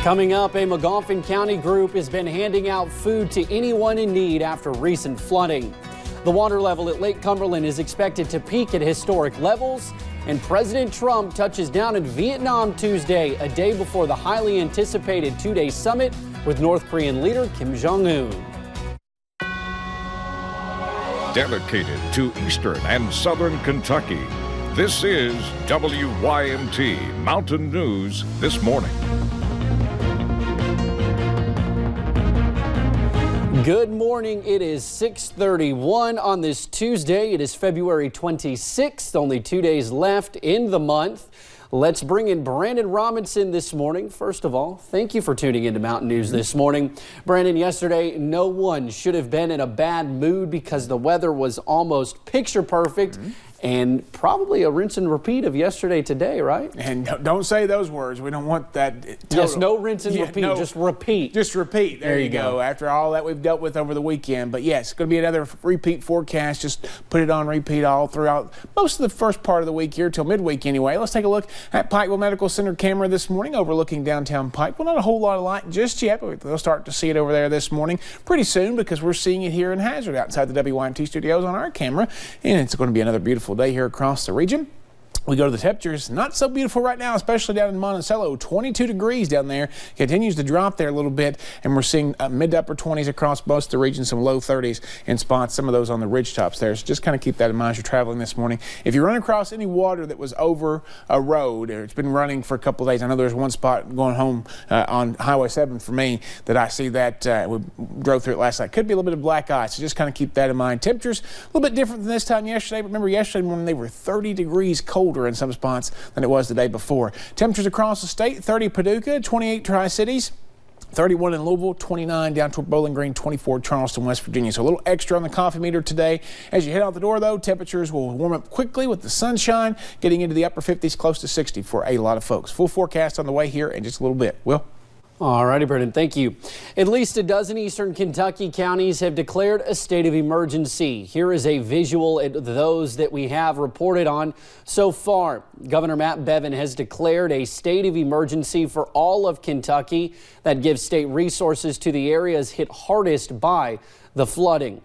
Coming up, a Magoffin County group has been handing out food to anyone in need after recent flooding. The water level at Lake Cumberland is expected to peak at historic levels, and President Trump touches down in Vietnam Tuesday, a day before the highly anticipated two-day summit with North Korean leader Kim Jong-un. Dedicated to Eastern and Southern Kentucky, this is WYMT Mountain News This Morning. Good morning. It is 6:31 on this Tuesday. It is February 26th. Only 2 days left in the month. Let's bring in Brandon Robinson this morning. First of all, thank you for tuning into Mountain News this morning. Brandon, yesterday, no one should have been in a bad mood because the weather was almost picture perfect. And probably a rinse and repeat of yesterday today, right? And don't say those words. We don't want that. Yes, no rinse and repeat, no, just repeat. Just repeat. There you go. After all that we've dealt with over the weekend. But yes, it's going to be another repeat forecast. Just put it on repeat all throughout most of the first part of the week here till midweek anyway. Let's take a look at Pikeville Medical Center camera this morning overlooking downtown Pikeville. Not a whole lot of light just yet, but they'll start to see it over there this morning pretty soon because we're seeing it here in Hazard outside the WYMT studios on our camera. And it's going to be another beautiful day here across the region. We go to the temperatures. Not so beautiful right now, especially down in Monticello. 22 degrees down there. Continues to drop there a little bit, and we're seeing mid to upper 20s across most of the region, some low 30s in spots, some of those on the ridge tops there. So just kind of keep that in mind as you're traveling this morning. If you run across any water that was over a road, or it's been running for a couple of days, I know there's one spot going home on Highway 7 for me that I see that we drove through it last night. Could be a little bit of black ice, so just kind of keep that in mind. Temperatures a little bit different than this time yesterday. Remember yesterday when they were 30 degrees colder in some spots than it was the day before. Temperatures across the state: 30 Paducah, 28 Tri-Cities, 31 in Louisville, 29 down toward Bowling Green, 24 Charleston, West Virginia. So a little extra on the coffee meter today. As you head out the door, though, temperatures will warm up quickly with the sunshine, getting into the upper 50s, close to 60 for a lot of folks. Full forecast on the way here in just a little bit. Will? All righty, Brendan, thank you. At least a dozen eastern Kentucky counties have declared a state of emergency. Here is a visual at those that we have reported on so far. Governor Matt Bevin has declared a state of emergency for all of Kentucky. That gives state resources to the areas hit hardest by the flooding.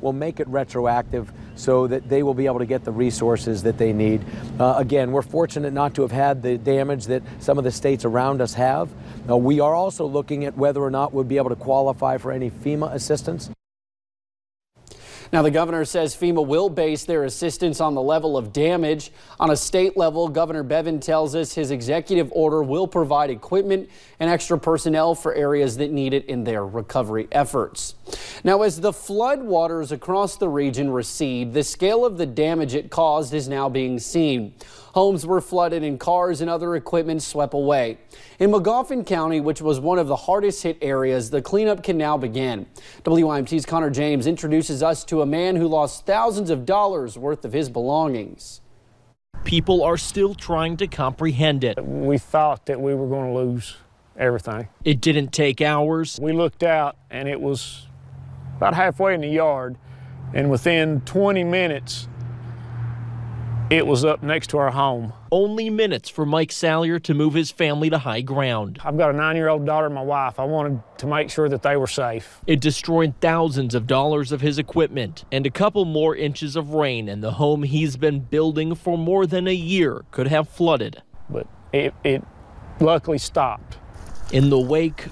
We'll make it retroactive so that they will be able to get the resources that they need. Again, we're fortunate not to have had the damage that some of the states around us have. We are also looking at whether or not we'll be able to qualify for any FEMA assistance. Now, the governor says FEMA will base their assistance on the level of damage. On a state level, Governor Bevin tells us his executive order will provide equipment and extra personnel for areas that need it in their recovery efforts. Now, as the flood waters across the region recede, the scale of the damage it caused is now being seen. Homes were flooded and cars and other equipment swept away. In Magoffin County, which was one of the hardest hit areas, the cleanup can now begin. WYMT's Connor James introduces us to a man who lost thousands of dollars worth of his belongings. People are still trying to comprehend it. We thought that we were going to lose everything. It didn't take hours. We looked out and it was about halfway in the yard, and within 20 minutes it was up next to our home. Only minutes for Mike Salyer to move his family to high ground. I've got a 9-year-old daughter and my wife. I wanted to make sure that they were safe. It destroyed thousands of dollars of his equipment, and a couple more inches of rain and the home he's been building for more than a year could have flooded. But it luckily stopped. In the wake,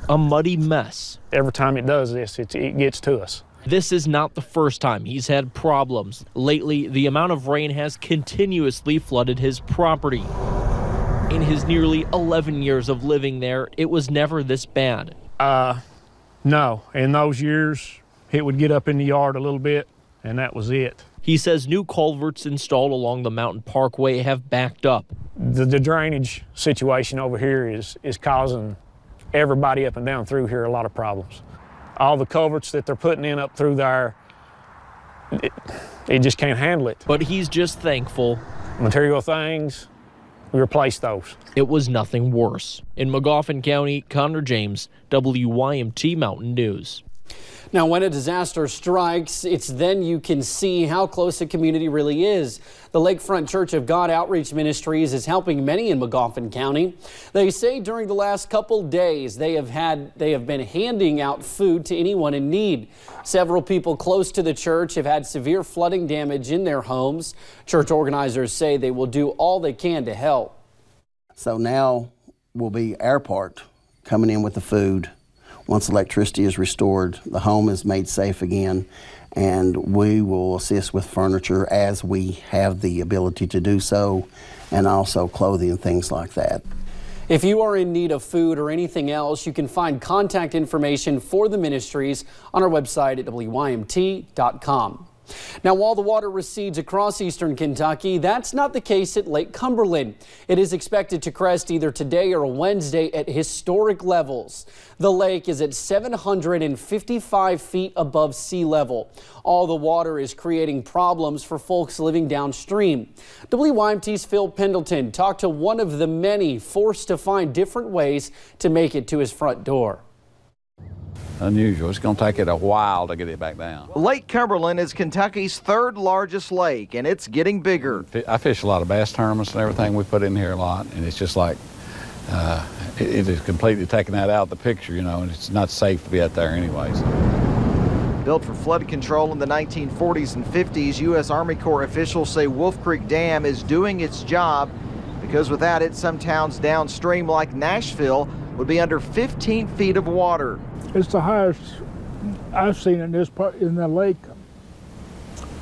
a muddy mess. Every time it does this, it gets to us. This is not the first time he's had problems. Lately, the amount of rain has continuously flooded his property. In his nearly 11 years of living there, it was never this bad. No. In those years, it would get up in the yard a little bit, and that was it. He says new culverts installed along the Mountain Parkway have backed up. The drainage situation over here is causing everybody up and down through here a lot of problems. All the culverts that they're putting in up through there, it just can't handle it. But he's just thankful. Material things, we replaced those. It was nothing worse. In Magoffin County, Connor James, WYMT Mountain News. Now, when a disaster strikes, it's then you can see how close a community really is. The Lakefront Church of God Outreach Ministries is helping many in Magoffin County. They say during the last couple days they have been handing out food to anyone in need. Several people close to the church have had severe flooding damage in their homes. Church organizers say they will do all they can to help. So now will be our part coming in with the food. Once electricity is restored, the home is made safe again, and we will assist with furniture as we have the ability to do so, and also clothing and things like that. If you are in need of food or anything else, you can find contact information for the ministries on our website at WYMT.com. Now, while the water recedes across eastern Kentucky, that's not the case at Lake Cumberland. It is expected to crest either today or Wednesday at historic levels. The lake is at 755 feet above sea level. All the water is creating problems for folks living downstream. WYMT's Phil Pendleton talked to one of the many forced to find different ways to make it to his front door. Unusual. It's going to take it a while to get it back down. Lake Cumberland is Kentucky's third largest lake, and it's getting bigger. I fish a lot of bass tournaments and everything. We put in here a lot, and it's just like it is completely taking that out of the picture, you know, and it's not safe to be out there anyways. Built for flood control in the 1940s and 50s, U.S. Army Corps officials say Wolf Creek Dam is doing its job because without it, some towns downstream like Nashville would be under 15 feet of water. It's the highest I've seen in this part in the lake.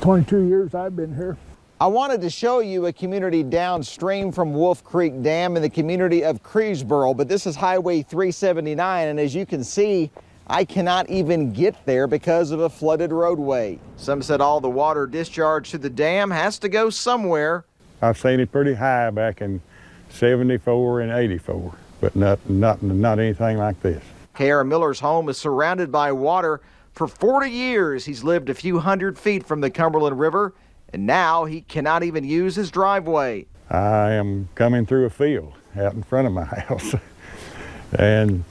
22 years I've been here. I wanted to show you a community downstream from Wolf Creek Dam in the community of Creesboro, but this is Highway 379, and as you can see, I cannot even get there because of a flooded roadway. Some said all the water discharged to the dam has to go somewhere. I've seen it pretty high back in 74 and 84, but not anything like this. K.R. Miller's home is surrounded by water. For 40 years, he's lived a few hundred feet from the Cumberland River, and now he cannot even use his driveway. I am coming through a field out in front of my house, and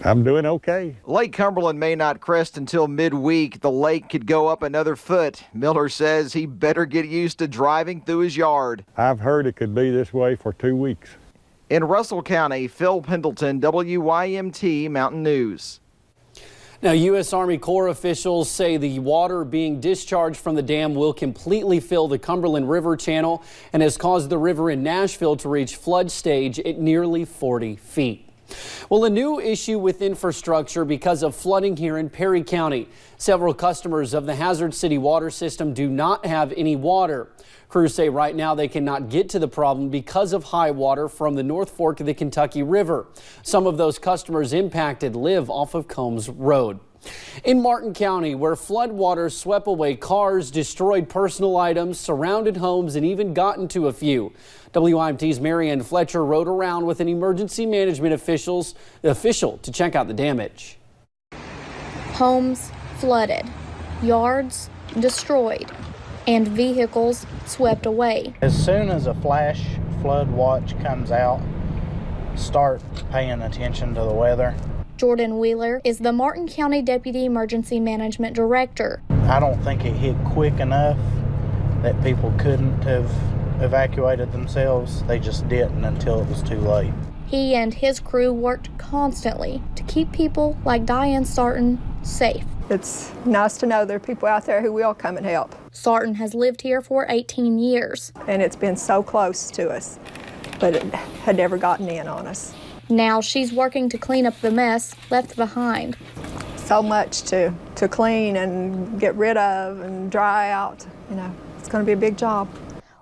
I'm doing okay. Lake Cumberland may not crest until midweek. The lake could go up another foot. Miller says he better get used to driving through his yard. I've heard it could be this way for 2 weeks. In Russell County, Phil Pendleton, WYMT Mountain News. Now, U.S. Army Corps officials say the water being discharged from the dam will completely fill the Cumberland River channel and has caused the river in Nashville to reach flood stage at nearly 40 feet. Well, a new issue with infrastructure because of flooding here in Perry County. Several customers of the Hazard City water system do not have any water. Crews say right now they cannot get to the problem because of high water from the North Fork of the Kentucky River. Some of those customers impacted live off of Combs Road. In Martin County, where floodwaters swept away cars, destroyed personal items, surrounded homes, and even got into a few. WYMT's Marianne Fletcher rode around with an emergency management official to check out the damage. Homes flooded, yards destroyed, and vehicles swept away. As soon as a flash flood watch comes out, start paying attention to the weather. Jordan Wheeler is the Martin County Deputy Emergency Management Director. I don't think it hit quick enough that people couldn't have evacuated themselves. They just didn't until it was too late. He and his crew worked constantly to keep people like Diane Sarton safe. It's nice to know there are people out there who will come and help. Sarton has lived here for 18 years. And it's been so close to us, but it had never gotten in on us. Now she's working to clean up the mess left behind. So much to clean and get rid of and dry out. You know, it's going to be a big job.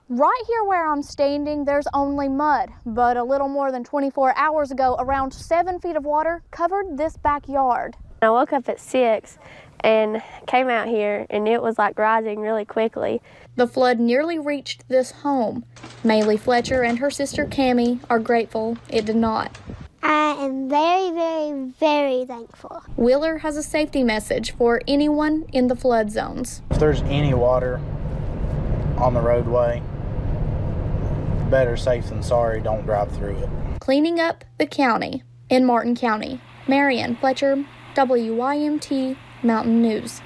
Right here where I'm standing, there's only mud, but a little more than 24 hours ago, around 7 feet of water covered this backyard. I woke up at 6 and came out here, and it was like rising really quickly. The flood nearly reached this home. Maylee Fletcher and her sister Cammie are grateful it did not. I am very, very, very thankful. Wheeler has a safety message for anyone in the flood zones. If there's any water on the roadway, better safe than sorry, don't drive through it. Cleaning up the county in Martin County. Marianne Fletcher, WYMT Mountain News.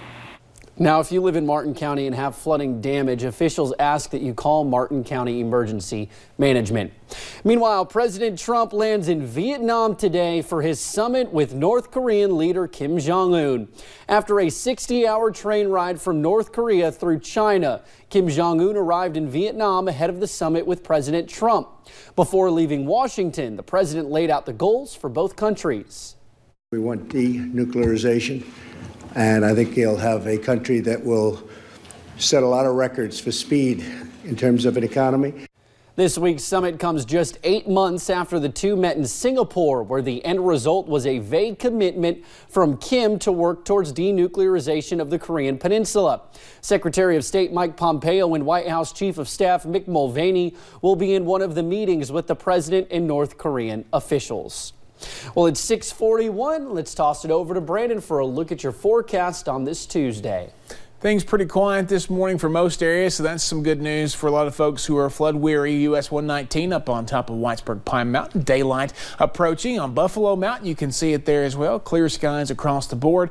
Now, if you live in Martin County and have flooding damage, officials ask that you call Martin County Emergency Management. Meanwhile, President Trump lands in Vietnam today for his summit with North Korean leader Kim Jong-un. After a 60-hour train ride from North Korea through China, Kim Jong-un arrived in Vietnam ahead of the summit with President Trump. Before leaving Washington, the president laid out the goals for both countries. We want denuclearization. And I think he'll have a country that will set a lot of records for speed in terms of an economy. This week's summit comes just 8 months after the two met in Singapore, where the end result was a vague commitment from Kim to work towards denuclearization of the Korean Peninsula. Secretary of State Mike Pompeo and White House Chief of Staff Mick Mulvaney will be in one of the meetings with the president and North Korean officials. Well, it's 6:41. Let's toss it over to Brandon for a look at your forecast on this Tuesday. Things pretty quiet this morning for most areas, so that's some good news for a lot of folks who are flood weary. US 119 up on top of Whitesburg Pine Mountain. Daylight approaching on Buffalo Mountain. You can see it there as well. Clear skies across the board.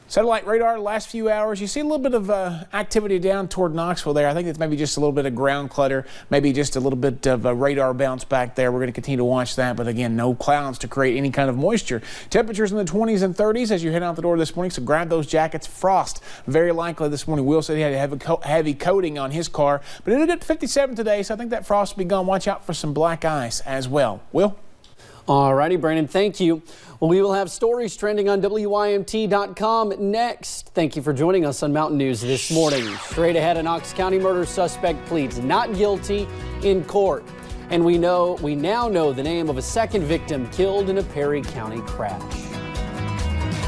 Satellite radar the last few hours, you see a little bit of activity down toward Knoxville there. I think it's maybe just a little bit of ground clutter, maybe just a little bit of a radar bounce back there. We're going to continue to watch that, but again, no clouds to create any kind of moisture. Temperatures in the 20s and 30s as you head out the door this morning, so grab those jackets. Frost, very likely this morning. Will said he had a heavy coating on his car, but it'll get 57 today, so I think that frost will be gone. Watch out for some black ice as well. Will? All righty, Brandon, thank you. Well, we will have stories trending on WYMT.com next. Thank you for joining us on Mountain News this morning. Straight ahead, a Knox County murder suspect pleads not guilty in court. And we now know the name of a second victim killed in a Perry County crash.